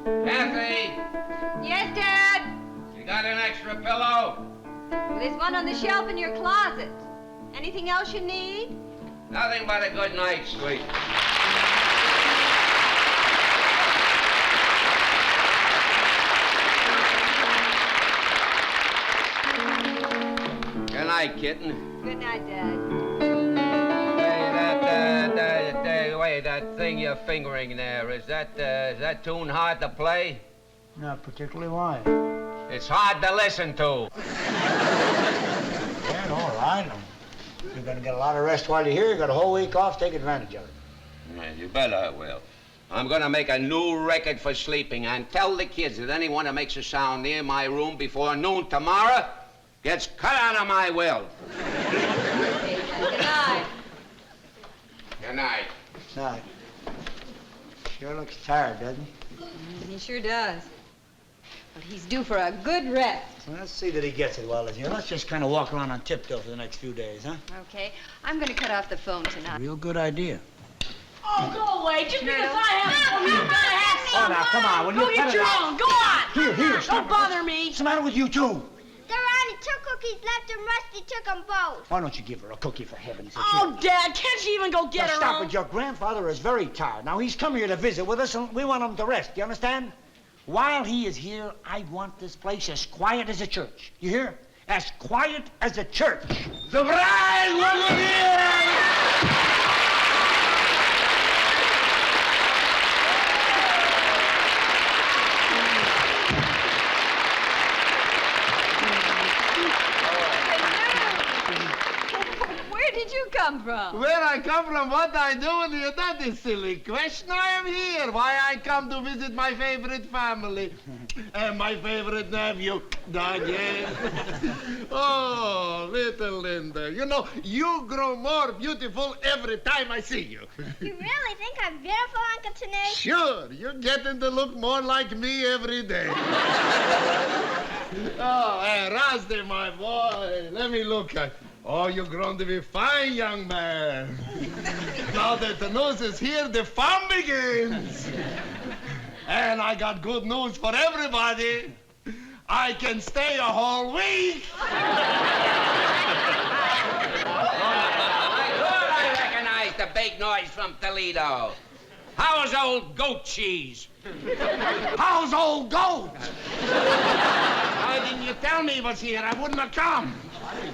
Kathy! Yes, Dad? You got an extra pillow? Well, there's one on the shelf in your closet. Anything else you need? Nothing but a good night's sleep. Good night, kitten. Good night, Dad. Hey, wait, that thing you're fingering there, is that tune hard to play? Not particularly. Why? It's hard to listen to. Yeah, all right. You're going to get a lot of rest while you're here. You got a whole week off. Take advantage of it. Yeah, you bet I will. I'm going to make a new record for sleeping and tell the kids that anyone that makes a sound near my room before noon tomorrow gets cut out of my will. Good night. Good night. Night. Sure looks tired, doesn't he? He sure does. Well, he's due for a good rest. Well, let's see that he gets it while he's here. Let's just kind of walk around on tiptoe for the next few days, huh? Okay. I'm going to cut off the phone tonight. Real good idea. Oh, go away. Just because I have some, you gotta have some. Oh, now, come on. Will you Go cut get it your out? own. Go on. Here, stop Don't it. bother me. What's the matter with you two? There are only 2 cookies left and Rusty took them both. Why don't you give her a cookie, for heaven's sake? Oh, Dad, can't you even go get Now, her stop own? it. Your grandfather is very tired. Now, he's come here to visit with us, and we want him to rest. You understand? While he is here, I want this place as quiet as a church. You hear? As quiet as a church. The bride will here! Where did you come from? Where I come from, what I do here, that is silly question. I am here. Why I come to visit my favorite family. And my favorite nephew, Daniel. Oh, little Linda. You know, you grow more beautiful every time I see you. You really think I'm beautiful, Uncle Tonoose? Sure, you're getting to look more like me every day. Oh, hey, Rusty, my boy. Let me look at you. Oh, you're grown to be fine, young man. Now that the news is here, the fun begins. And I got good news for everybody. I can stay a whole week. I recognize the big noise from Toledo. How's old goat cheese? How's old goat? Why didn't you tell me he was here? I wouldn't have come.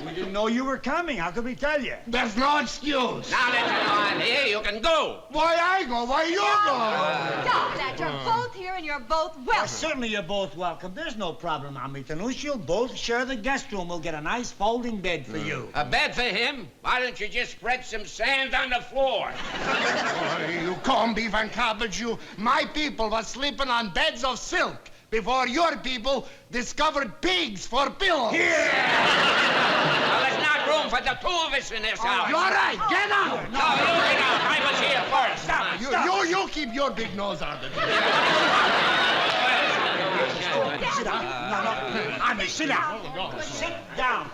We didn't know you were coming. How could we tell you? There's no excuse. Now that you know I'm here, you can go. Why I go? Why you go? Stop that. You're both here and you're both welcome. Certainly you're both welcome. There's no problem, Ami Tonoose. You'll both share the guest room. We'll get a nice folding bed for you. A bed for him? Why don't you just spread some sand on the floor? Oh, you corned beef and cabbage, you. My people were sleeping on beds of silk before your people discovered pigs for pillows. Well, there's not room for the 2 of us in this house. You're right. Get out. No, you get out. I was here first. Stop. You keep your big nose out of it. Sit down. No. Ami, sit down. Sit down.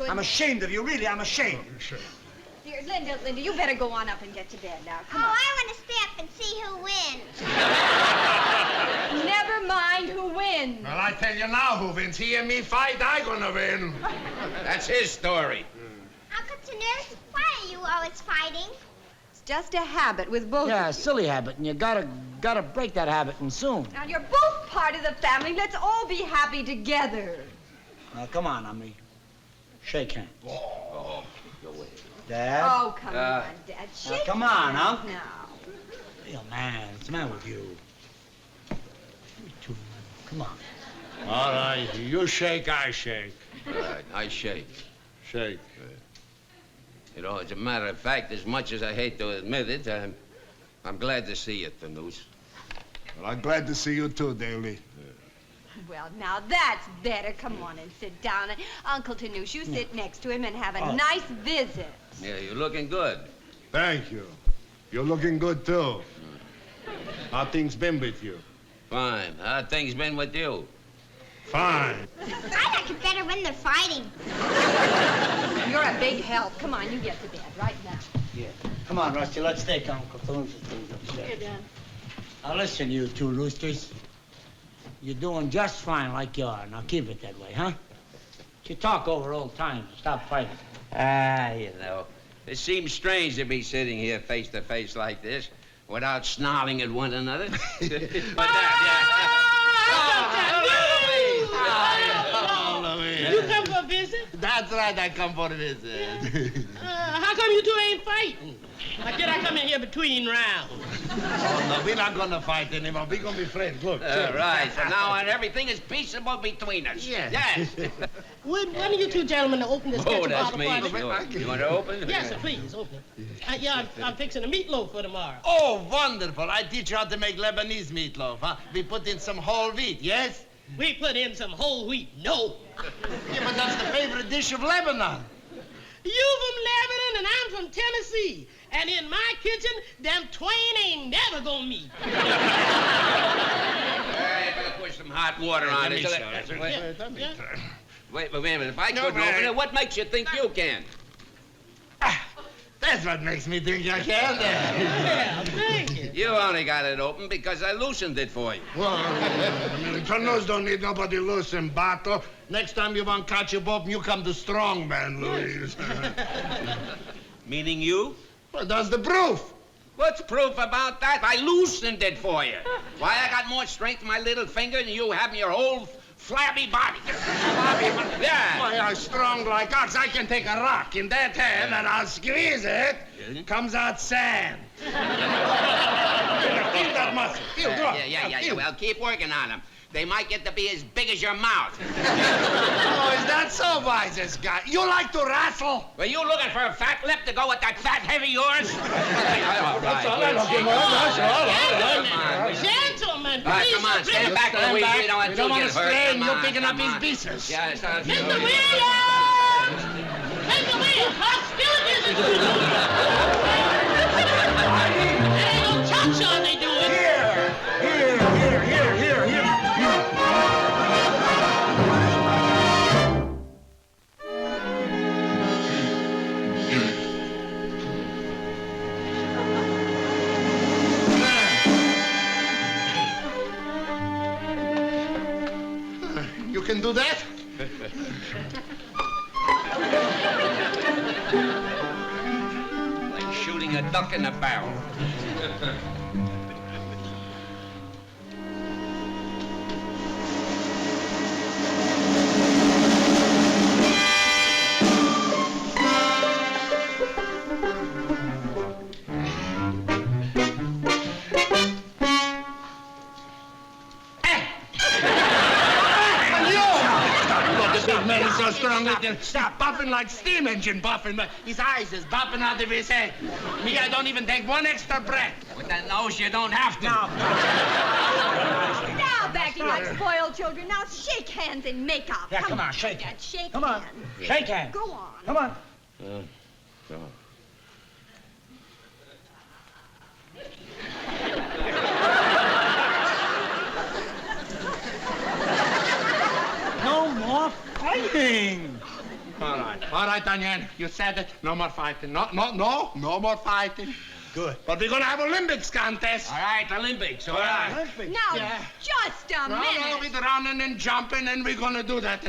I'm ashamed of you, really. I'm ashamed. Dear Linda, you better go on up and get to bed now. Come Oh, on. I want to stay up and see who wins. Never mind who wins. Well, I tell you now who wins. He and me fight, I gonna win. That's his story. Uncle Tonoose, why are you always fighting? It's just a habit with both Yeah, of you. silly habit, and you gotta break that habit, and soon. Now, you're both part of the family. Let's all be happy together. Now, come on, Ami. Shake hands. Oh, go away. Dad? Oh, come on, Dad. Shake come on, hands Unc. now. Hey, man, what's the matter with you? You two, come on. All right, you shake, I shake. All right, I shake. Shake. You know, as a matter of fact, as much as I hate to admit it, I'm glad to see you, Tonoose. Well, I'm glad to see you too, Daly. Well, now that's better. Come on and sit down. And Uncle Tonoose, you sit next to him and have a nice visit. Yeah, you're looking good. Thank you. You're looking good too. How things been with you? Fine. How things been with you? Fine. I like it better when they're fighting. You're a big help. Come on, you get to bed right now. Yeah. Come on, Rusty, let's take Uncle Tonoose things upstairs. Here, Dad. Now, listen, you two roosters. You're doing just fine like you are. Now keep it that way, huh? You talk over old times. Stop fighting. You know, it seems strange to be sitting here face to face like this without snarling at one another. You come for a visit? That's right, I come for a visit. How come you two ain't fighting? I come in here between rounds. Oh, no, we're not gonna fight anymore. We're gonna be friends. Look. Right, from now on, everything is peaceable between us. Yes. Yes. Would one of you two gentlemen open this Oh, ketchup that's bottle me. for me? You want to open? Yes, sir, please, open it. Yeah, I'm fixing a meatloaf for tomorrow. Oh, wonderful. I teach you how to make Lebanese meatloaf, huh? We put in some whole wheat, yes? We put in some whole wheat. No. Yeah, but that's the favorite dish of Lebanon. You from Lebanon and I'm from Tennessee. And in my kitchen, them twain ain't never gonna meet. Hey, better put some hot water on it. Wait a minute. If I couldn't open it, what makes you think you can? That's what makes me think I can. Yeah, thank you. You only got it open because I loosened it for you. Well, Tonoose don't need nobody loosen, Bato. Next time you want ketchup open, you come to strongman, Louise. Meaning you? Well, that's the proof. What's proof about that? I loosened it for you. Why, I got more strength in my little finger than you have in your whole flabby body. Yeah. Why, I'm strong like ox. I can take a rock in that hand and I'll squeeze it. Comes out sand. Feel that muscle. Feel, go on. Yeah. Well, keep working on them. They might get to be as big as your mouth. Oh, is that so wise, this guy? You like to wrestle? Were you looking for a fat lip to go with that fat head of yours? Gentlemen, All right, please. come on, stand back a little. We don't want You don't want to to get hurt. strain. Come You're on, picking up come his on. pieces. Yeah, it's not Mr. Williams! Mr. Williams, hostilities is good. There ain't no cha-cha they do it. Here. You can do that? Like shooting a duck in a barrel. Man, he's so strong that he'll stop buffing like steam engine buffing. But his eyes is buffing out of his head. Me, I don't even take one extra breath. With that nose, you don't have to. Now, backing like spoiled children. Now, shake hands and make up. Yeah, come on, shake hands. Shake Come on. hands. Shake hands. Go on. Come on. No more fighting. All right, Onion. You said it. No more fighting. No more fighting. Good. But we're gonna have Olympics contest. All right, Olympics, all right. Now, Yeah. just a minute. With running and jumping, and we're gonna do that.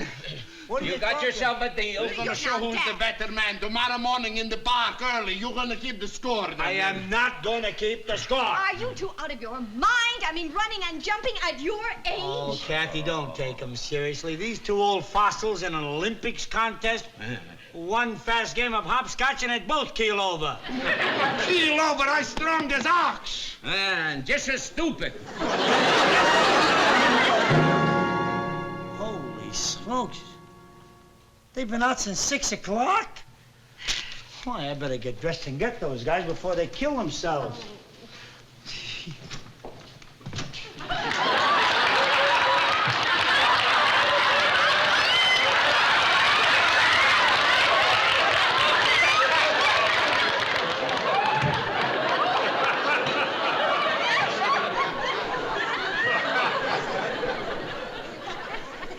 You got yourself a deal. We're gonna show who's the better man. Tomorrow morning in the park early, you're gonna keep the score. I am not going to keep the score. Are you two out of your mind? I mean, running and jumping at your age? Oh, Kathy, don't take them seriously. These two old fossils in an Olympics contest. One fast game of hopscotch and they both keel over. Keel over, I strong as ox. And just as stupid. Holy smokes. They've been out since 6 o'clock? Why, I better get dressed and get those guys before they kill themselves.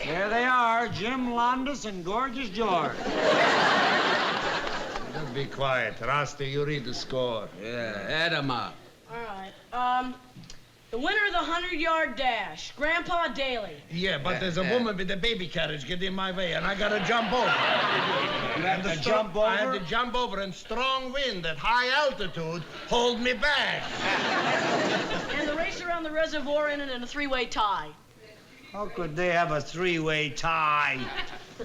There they are, Jim Londas and Gorgeous George. Just be quiet. Rasta, you read the score. Yeah, add 'em up. All right. The winner of the 100-yard dash, Grandpa Daly. Yeah, but there's a woman with a baby carriage getting in my way, and I gotta jump over. You have to jump over? I had to jump over, and strong wind at high altitude hold me back. And the race around the reservoir ended in a three-way tie. How could they have a three-way tie?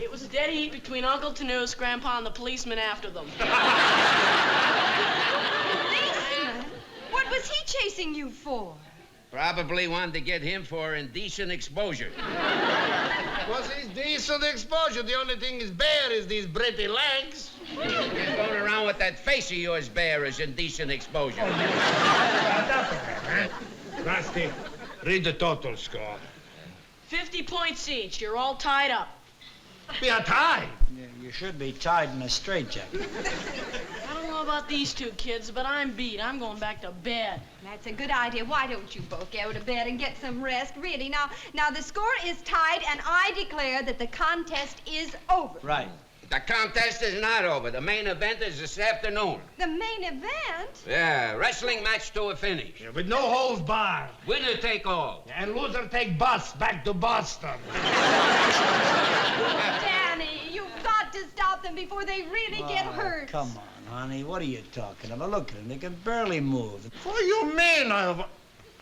It was a dead heat between Uncle Tonoose, Grandpa, and the policeman after them. Policeman? What was he chasing you for? Probably wanted to get him for indecent exposure. Was his decent exposure? The only thing is bare is these pretty legs. Going around with that face of yours bare is indecent exposure. Rusty, read the total score. 50 points each. You're all tied up. Be a tie. Yeah, you should be tied in a straitjacket. I don't know about these two kids, but I'm beat. I'm going back to bed. That's a good idea. Why don't you both go to bed and get some rest? Really. Now the score is tied, and I declare that the contest is over. Right. The contest is not over. The main event is this afternoon. The main event? Yeah, wrestling match to a finish. Yeah, with no holds barred. Winner take all. And loser take bus back to Boston. Danny, you've got to stop them before they really get hurt. Come on, honey. What are you talking about? Look at them. They can barely move. What do you mean?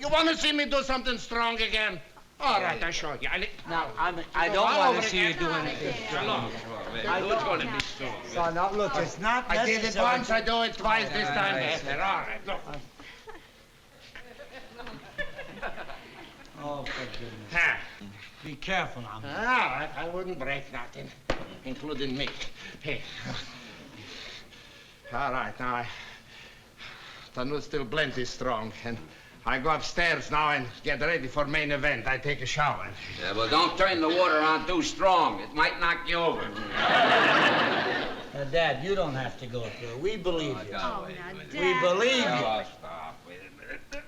You want to see me do something strong again? All right, I'll show you. Now, I don't want to see you do anything strong. Who's going to be strong? So now, look, it's not I necessary. did it once, I do it twice this time. All right, look. Oh, for goodness. Ha. Be careful now. All right, I wouldn't break nothing, including me. Hey. All right, now Tonoose still plenty strong, and I go upstairs now and get ready for main event. I take a shower. Yeah, well, don't turn the water on too strong. It might knock you over. Dad, you don't have to go through. We believe you. Oh, now, We Dad. believe you. Oh, stop. Wait a minute.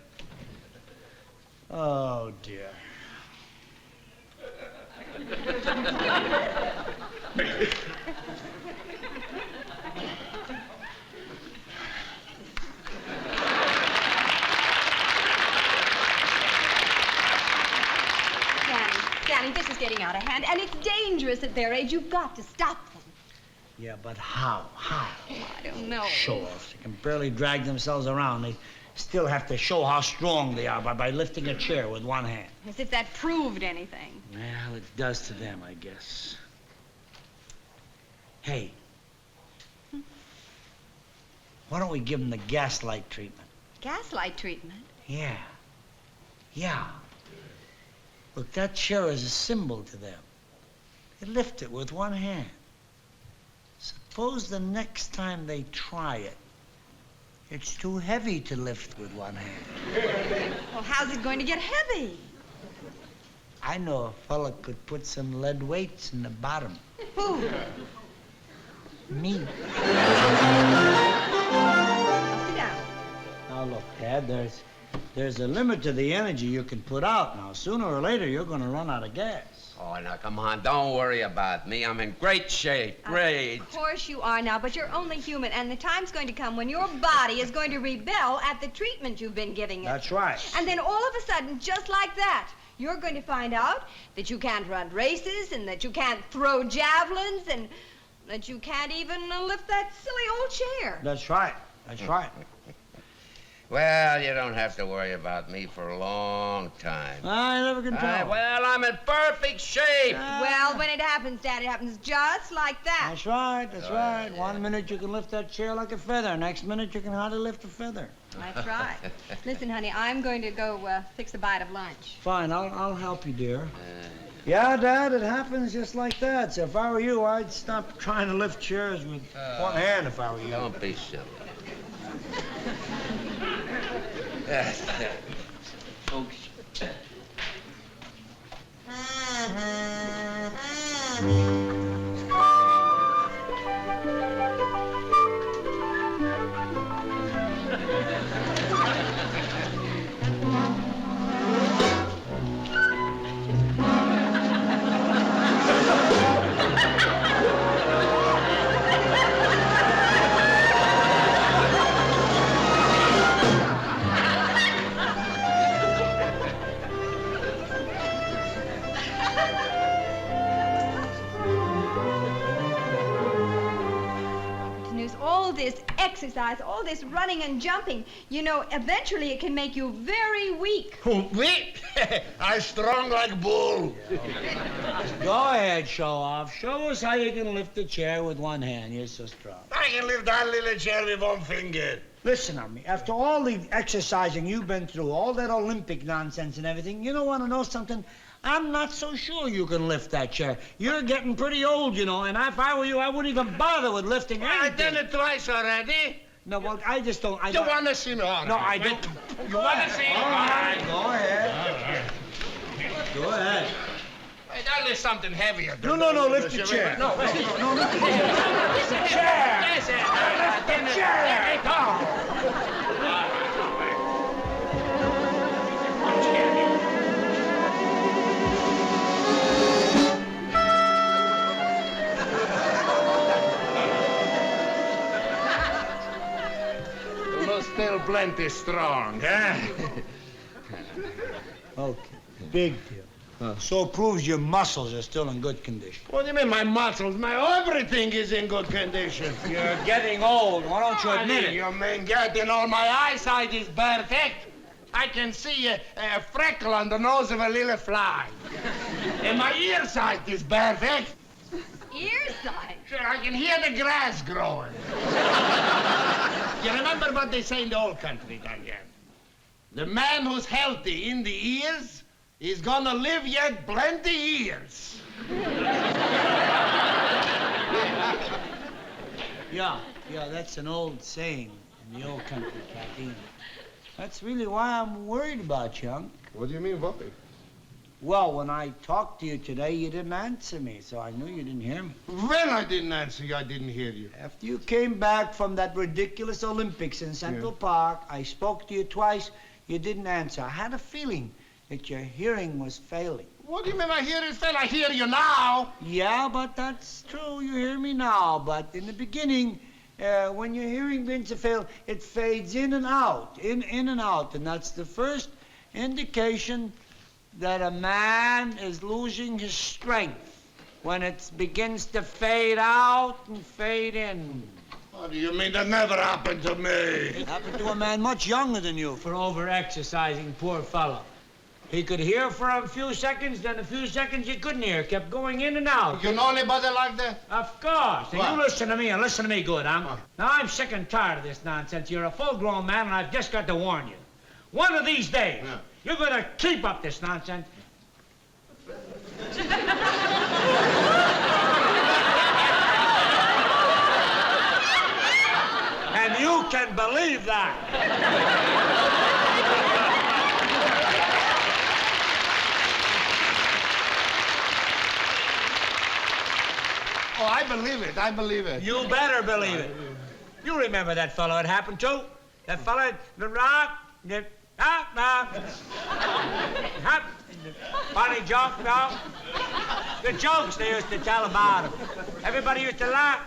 Oh, dear. Danny, this is getting out of hand, and it's dangerous at their age. You've got to stop them. Yeah, but how? How? I don't know. Show-offs. They can barely drag themselves around. They still have to show how strong they are by lifting a chair with one hand. As if that proved anything. Well, it does to them, I guess. Hey. Why don't we give them the gaslight treatment? Gaslight treatment? Yeah. Yeah. Look, that chair is a symbol to them. They lift it with one hand. Suppose the next time they try it, it's too heavy to lift with one hand. Well, how's it going to get heavy? I know a fella could put some lead weights in the bottom. Who? Me. Sit down. Now look, Dad, there's a limit to the energy you can put out. Now, sooner or later, you're going to run out of gas. Oh, now, come on. Don't worry about me. I'm in great shape. Great. Of course you are now, but you're only human, and the time's going to come when your body is going to rebel at the treatment you've been giving it. That's right. And then all of a sudden, just like that, you're going to find out that you can't run races, and that you can't throw javelins, and that you can't even lift that silly old chair. That's right. That's right. Well, you don't have to worry about me for a long time. I never can tell. Well, I'm in perfect shape. Well, when it happens, Dad, it happens just like that. That's right. That's right. One minute you can lift that chair like a feather. Next minute you can hardly lift a feather. That's right. Listen, honey, I'm going to go fix a bite of lunch. Fine. I'll help you, dear. Yeah, Dad, it happens just like that. So if I were you, I'd stop trying to lift chairs with one hand if I were you. Don't be silly. Folks. this exercise, all this running and jumping, you know, eventually it can make you very weak. Weak? I strong like bull. Go ahead, show off. Show us how you can lift a chair with one hand. You're so strong. I can lift that little chair with one finger. Listen to me. After all the exercising you've been through, all that Olympic nonsense and everything, you don't want to know something? I'm not so sure you can lift that chair. You're getting pretty old, you know, and if I were you, I wouldn't even bother with lifting anything. I've done it twice already. No, well, I just don't... You want to see me? All right. No, I don't. You want to see me? All right, go ahead. Go ahead. Hey, that is something heavier. No, lift the chair. No, lift the chair. Lift the chair. Lift the chair. You're still plenty strong, huh? Okay, big deal. So proves your muscles are still in good condition. What do you mean, my muscles? My everything is in good condition. You're getting old. Why don't you admit it? You mean getting old? My eyesight is perfect. I can see a freckle on the nose of a little fly. And my ear sight is perfect. Ear sight? Sure, I can hear the grass growing. You remember what they say in the old country, Daniel? The man who's healthy in the ears is gonna live yet plenty years. Yeah, that's an old saying in the old country, Kathy. That's really why I'm worried about you, Unc. What do you mean, Bobby? Well, when I talked to you today, you didn't answer me, so I knew you didn't hear me. When I didn't answer you, I didn't hear you. After you came back from that ridiculous Olympics in Central Park, I spoke to you twice. You didn't answer. I had a feeling that your hearing was failing. What do you mean my hearing is failing? I hear you now. Yeah, but that's true. You hear me now. But in the beginning, when your hearing begins to fail, it fades in and out, in and out. And that's the first indication that a man is losing his strength, when it begins to fade out and fade in. What do you mean? That never happened to me. It happened to a man much younger than you for over-exercising, poor fellow. He could hear for a few seconds, then a few seconds he couldn't hear. Kept going in and out. You know anybody like that? Of course. And What? you listen to me, and listen to me good, huh? Now, I'm sick and tired of this nonsense. You're a full-grown man, and I've just got to warn you. One of these days, you're going to keep up this nonsense. And you can believe that. Oh, I believe it. I believe it. You better believe it. You remember that fellow it happened to? That fellow, the rock, the funny joke, no? The jokes they used to tell about him. Everybody used to laugh.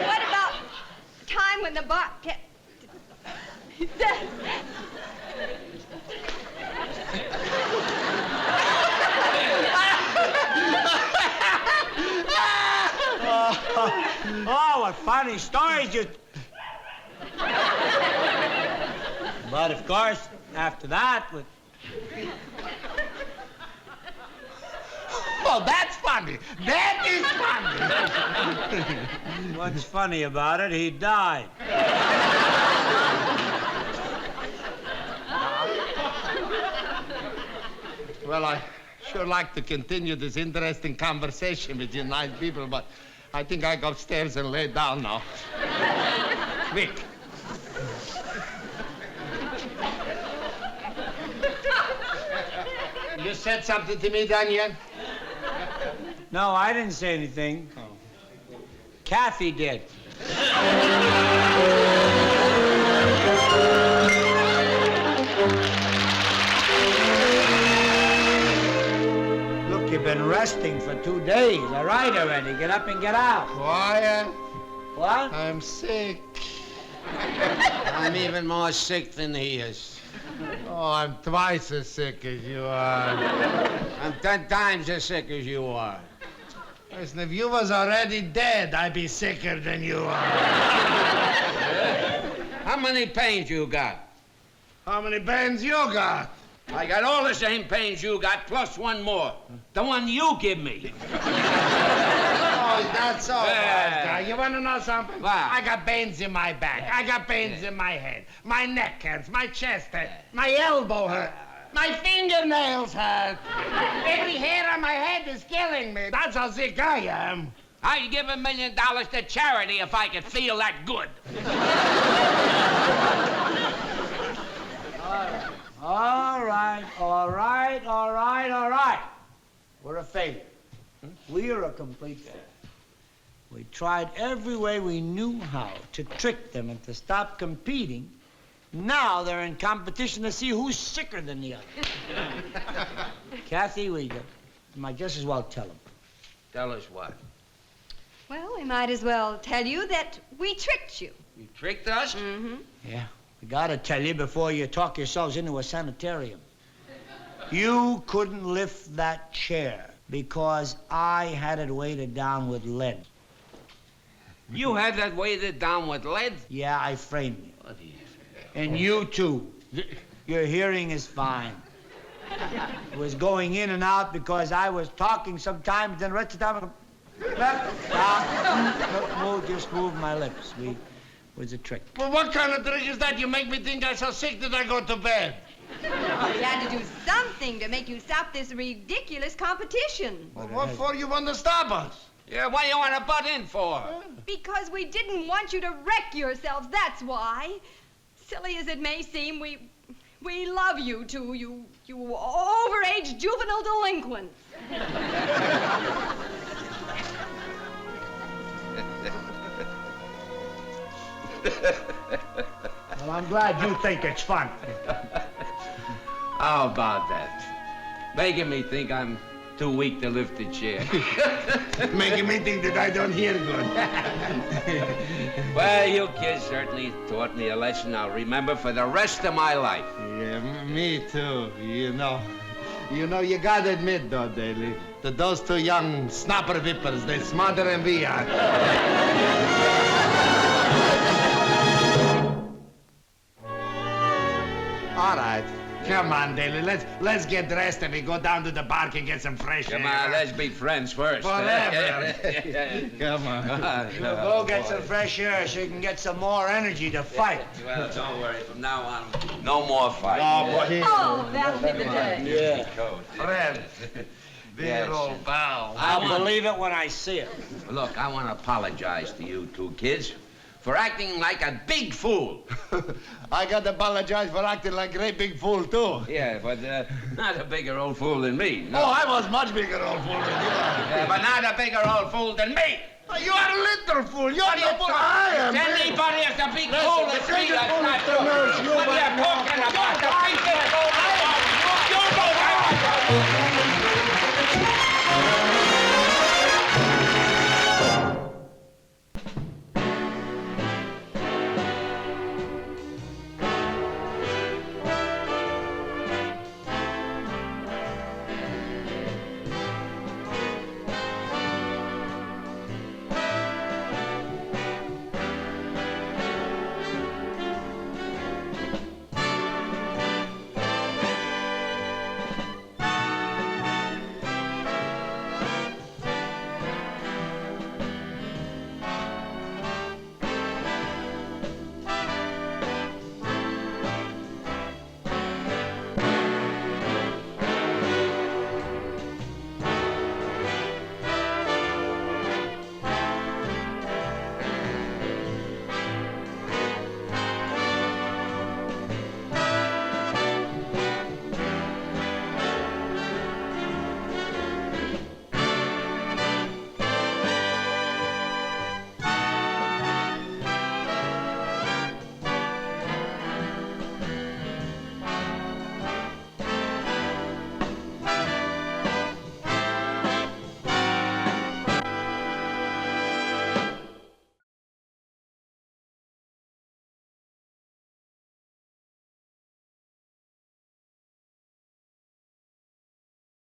What about time when the bar... Oh, what funny stories you... But of course, after that, with... Oh, that's funny. That is funny. What's funny about it, he died. Well, I sure like to continue this interesting conversation with you nice people, but I think I go upstairs and lay down now. Quick. You said something to me, Daniel? No, I didn't say anything. Kathy did. Look, you've been resting for 2 days. All right already. Get up and get out. Quiet. What? I'm sick. I'm even more sick than he is. Oh, I'm twice as sick as you are. I'm 10 times as sick as you are. Listen, if you was already dead, I'd be sicker than you are. How many pains you got? How many bands you got? I got all the same pains you got, plus one more. The one you give me. Oh, that's all Yeah. right. You want to know something? What? I got pains in my back. I got pains in my head. My neck hurts. My chest hurts. My elbow hurts. My fingernails hurt. Every hair on my head is killing me. That's how sick I am. I'd give $1 million to charity if I could feel that good. All right. We're a failure. We are a complete failure. We tried every way we knew how to trick them and to stop competing. Now they're in competition to see who's sicker than the other. Kathy, we might just as well tell them. Tell us what? Well, we might as well tell you that we tricked you. You tricked us? Mm-hmm. Yeah, we gotta tell you before you talk yourselves into a sanitarium. You couldn't lift that chair because I had it weighted down with lead. You had that weighted down with lead? Yeah, I framed you. And you too. Your hearing is fine. It was going in and out because I was talking sometimes, then the rest of the time just move my lips. It was a trick. Well, what kind of trick is that? You make me think I'm so sick that I go to bed. We had to do something to make you stop this ridiculous competition. Well, what for you want to stop us? Yeah, what do you want to butt in for? Because we didn't want you to wreck yourselves, that's why. Silly as it may seem, we love you two, you overage juvenile delinquents. Well, I'm glad you think it's fun. How about that? Making me think I'm too weak to lift the chair. Making me think that I don't hear good. Well, you kids certainly taught me a lesson I'll remember for the rest of my life. Yeah, me too. You know, you gotta admit, though, Daly, that those two young snapper whippers, they're smarter than we are. All right. Come on, Daly. Let's get dressed and we go down to the park and get some fresh air. Come on, let's be friends first. Forever. Come on. You go get some fresh air so you can get some more energy to fight. Well, don't worry. From now on, no more fighting. Oh, that'll be the day. Yeah. Fred, dear Yes. old pal. I'll believe it when I see it. Look, I want to apologize to you two kids for acting like a big fool. I got to apologize for acting like a great big fool, too. Yeah, but not a bigger old fool than me. No. Oh, I was much bigger old fool than you are. Yeah, but not a bigger old fool than me. You are a little fool. You're What are you the fool. I am. Anybody is a big Listen, fool the is me. bigger That's fool not is true. Tonoose. You What are you might know. talking about? The big fool is you know that.